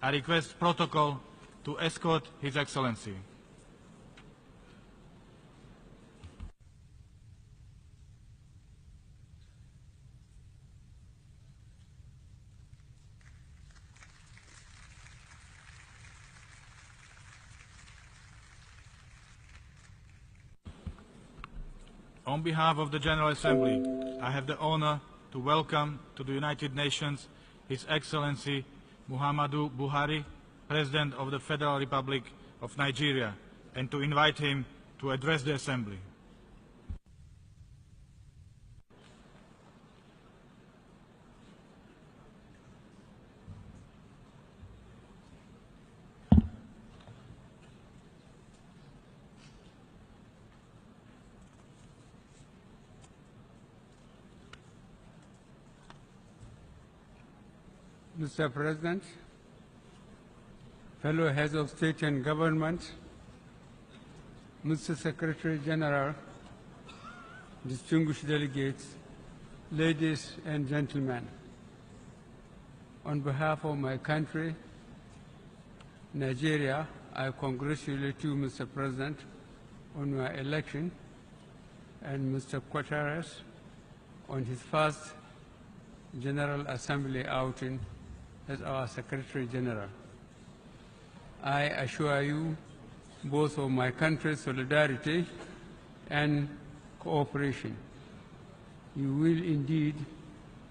I request protocol to escort His Excellency. On behalf of the General Assembly, I have the honor to welcome to the United Nations His Excellency Muhammadu Buhari, President of the Federal Republic of Nigeria, and to invite him to address the Assembly. Mr. President, fellow heads of state and government, Mr. Secretary General, distinguished delegates, ladies and gentlemen, on behalf of my country, Nigeria, I congratulate you, Mr. President, on your election, and Mr. Guterres on his first General Assembly outing as our Secretary General. I assure you both of my country's solidarity and cooperation. You will indeed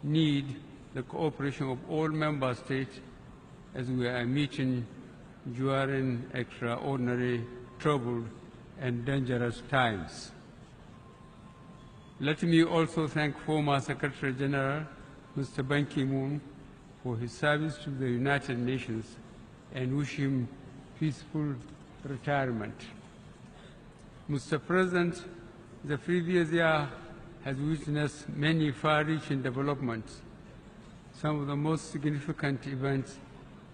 need the cooperation of all member states as we are meeting during extraordinary, troubled, and dangerous times. Let me also thank former Secretary General Mr. Ban Ki-moon for his service to the United Nations and wish him peaceful retirement. Mr. President, the previous year has witnessed many far-reaching developments. Some of the most significant events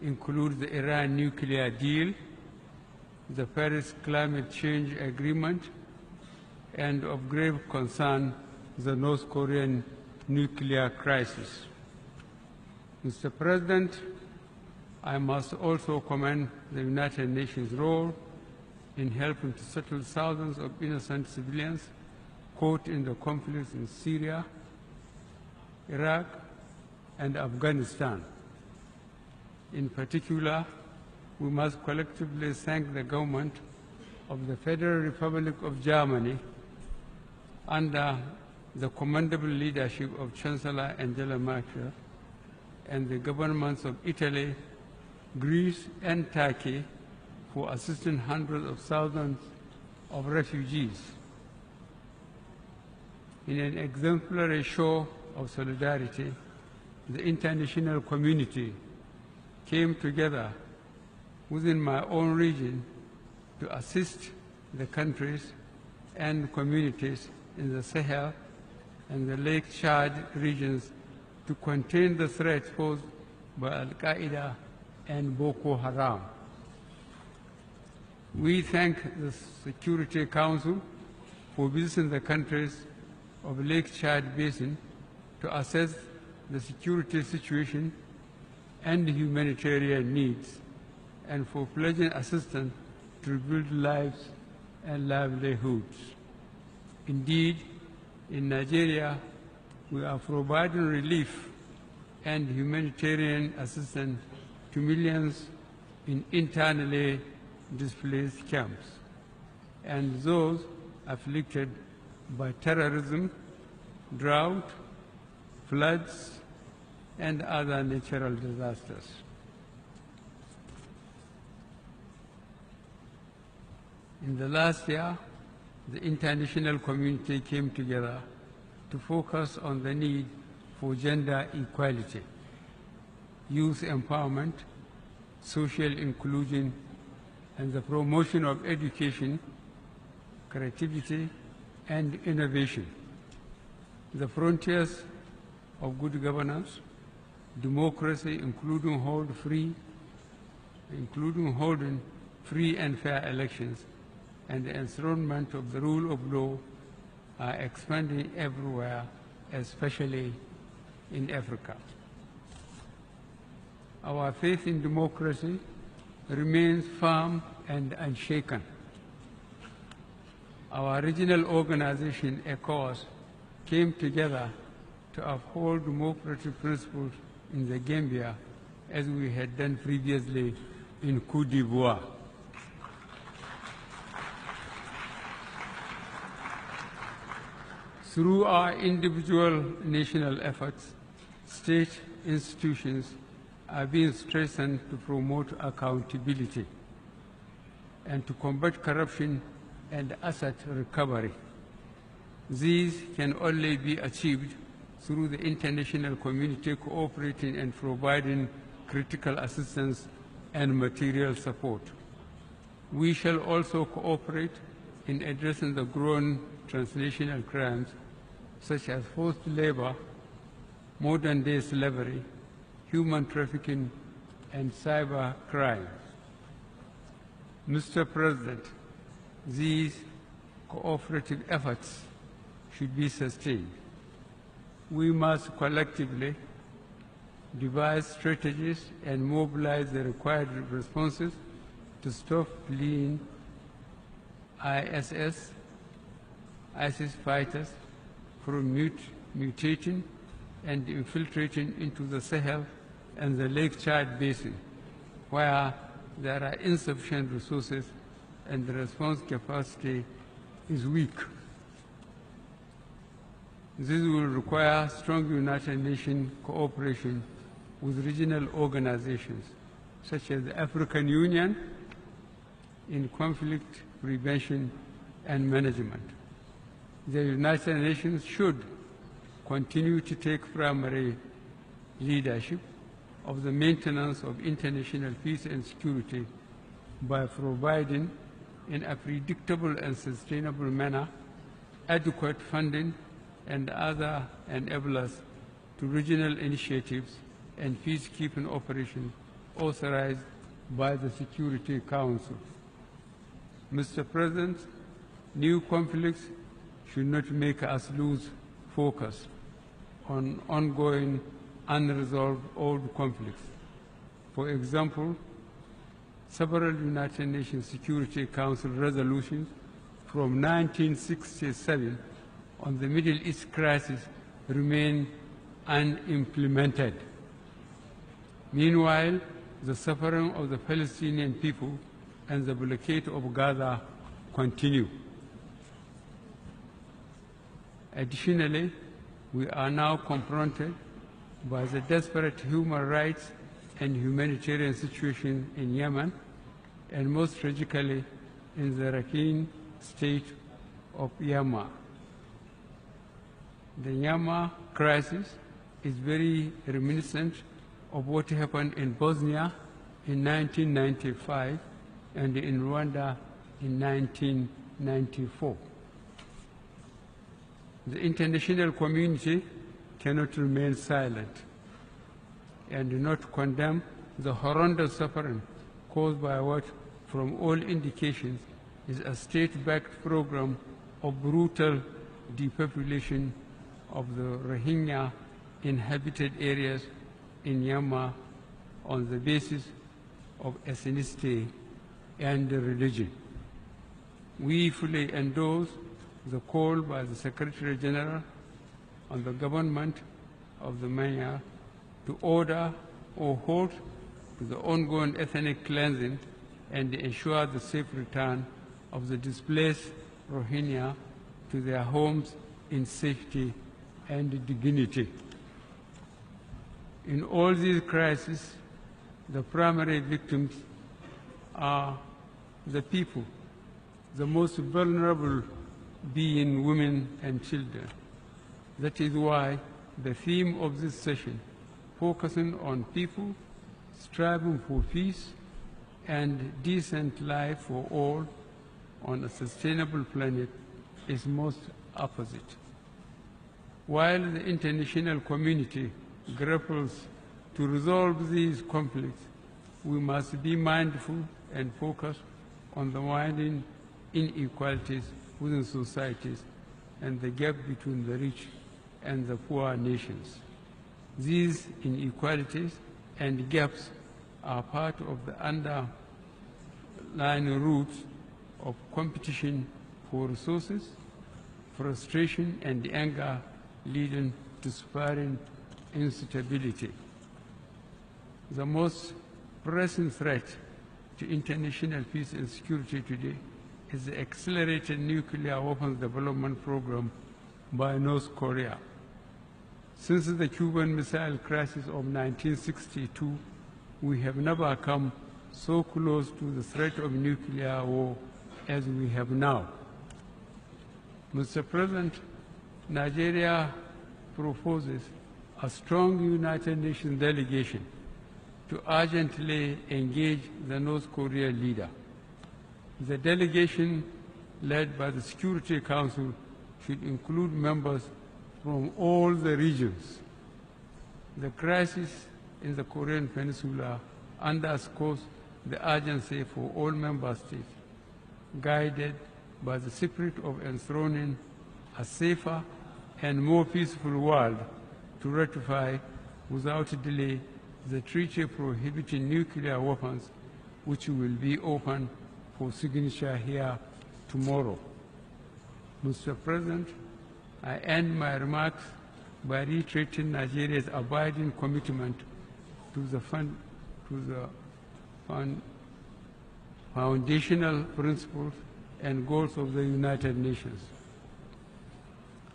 include the Iran nuclear deal, the Paris Climate Change Agreement, and of grave concern, the North Korean nuclear crisis. Mr. President, I must also commend the United Nations' role in helping to settle thousands of innocent civilians caught in the conflicts in Syria, Iraq, and Afghanistan. In particular, we must collectively thank the government of the Federal Republic of Germany under the commendable leadership of Chancellor Angela Merkel and the governments of Italy, Greece, and Turkey for assisting hundreds of thousands of refugees. In an exemplary show of solidarity, the international community came together within my own region to assist the countries and communities in the Sahel and the Lake Chad regions to contain the threat posed by Al-Qaeda and Boko Haram. We thank the Security Council for visiting the countries of Lake Chad Basin to assess the security situation and humanitarian needs, and for pledging assistance to rebuild lives and livelihoods. Indeed, in Nigeria, we are providing relief and humanitarian assistance to millions in internally displaced camps and those afflicted by terrorism, drought, floods, and other natural disasters. In the last year, the international community came together to focus on the need for gender equality, youth empowerment, social inclusion, and the promotion of education, creativity, and innovation. The frontiers of good governance, democracy, including holding free and fair elections, and the enthronement of the rule of law are expanding everywhere, especially in Africa. our faith in democracy remains firm and unshaken. Our regional organization, ECOWAS, came together to uphold democratic principles in the Gambia as we had done previously in Côte d'Ivoire. Through our individual national efforts, state institutions are being strengthened to promote accountability and to combat corruption and asset recovery. These can only be achieved through the international community cooperating and providing critical assistance and material support. We shall also cooperate in addressing the growing transnational crimes such as forced labor, modern-day slavery, human trafficking, and cyber crime. Mr. President, these cooperative efforts should be sustained. We must collectively devise strategies and mobilize the required responses to stop fleeing ISIS fighters from mutating and infiltrating into the Sahel and the Lake Chad Basin, where there are insufficient resources and the response capacity is weak. This will require strong United Nations cooperation with regional organizations such as the African Union in conflict prevention and management. The United Nations should continue to take primary leadership of the maintenance of international peace and security by providing in a predictable and sustainable manner adequate funding and other enablers to regional initiatives and peacekeeping operations authorized by the Security Council. Mr. President, new conflicts should not make us lose focus on ongoing unresolved old conflicts. For example, several United Nations Security Council resolutions from 1967 on the Middle East crisis remain unimplemented. Meanwhile, the suffering of the Palestinian people and the blockade of Gaza continue. Additionally, we are now confronted by the desperate human rights and humanitarian situation in Yemen, and most tragically in the Rakhine state of Yemen. The Yemen crisis is very reminiscent of what happened in Bosnia in 1995 and in Rwanda in 1994. The international community cannot remain silent and do not condemn the horrendous suffering caused by what, from all indications, is a state-backed program of brutal depopulation of the Rohingya inhabited areas in Myanmar on the basis of ethnicity and religion. We fully endorse the call by the Secretary General on the government of the Myanmar to order or halt the ongoing ethnic cleansing and ensure the safe return of the displaced Rohingya to their homes in safety and dignity. In all these crises, the primary victims are the people, the most vulnerable being women and children. That is why the theme of this session, focusing on people striving for peace and decent life for all on a sustainable planet, is most opposite. While the international community grapples to resolve these conflicts, we must be mindful and focused on the widening inequalities within societies and the gap between the rich and the poor nations. These inequalities and gaps are part of the underlying roots of competition for resources, frustration, and anger leading to spiraling instability. The most pressing threat to international peace and security today is the accelerated nuclear weapons development program by North Korea. Since the Cuban Missile Crisis of 1962, we have never come so close to the threat of nuclear war as we have now. Mr. President, Nigeria proposes a strong United Nations delegation to urgently engage the North Korean leader. The delegation, led by the Security Council, should include members from all the regions. The crisis in the Korean Peninsula underscores the urgency for all member states, guided by the spirit of enthroning a safer and more peaceful world, to ratify without delay the treaty prohibiting nuclear weapons, which will be open for signature here tomorrow. Mr. President, I end my remarks by reiterating Nigeria's abiding commitment to the foundational principles and goals of the United Nations.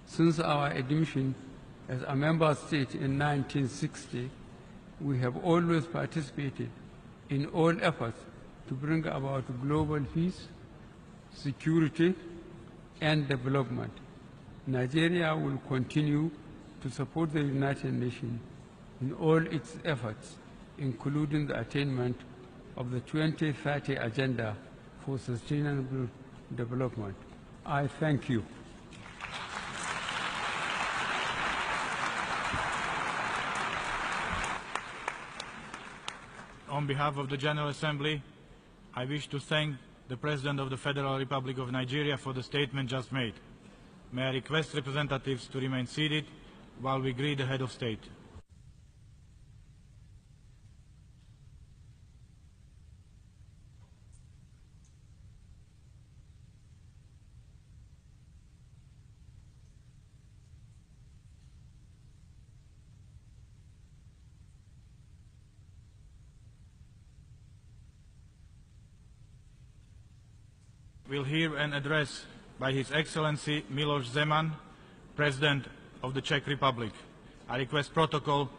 Since our admission as a member state in 1960, we have always participated in all efforts to bring about global peace, security, and development. Nigeria will continue to support the United Nations in all its efforts, including the attainment of the 2030 Agenda for Sustainable Development. I thank you. On behalf of the General Assembly, I wish to thank the President of the Federal Republic of Nigeria for the statement just made. May I request representatives to remain seated while we greet the Head of State. We'll hear an address by His Excellency Miloš Zeman, President of the Czech Republic. I request protocol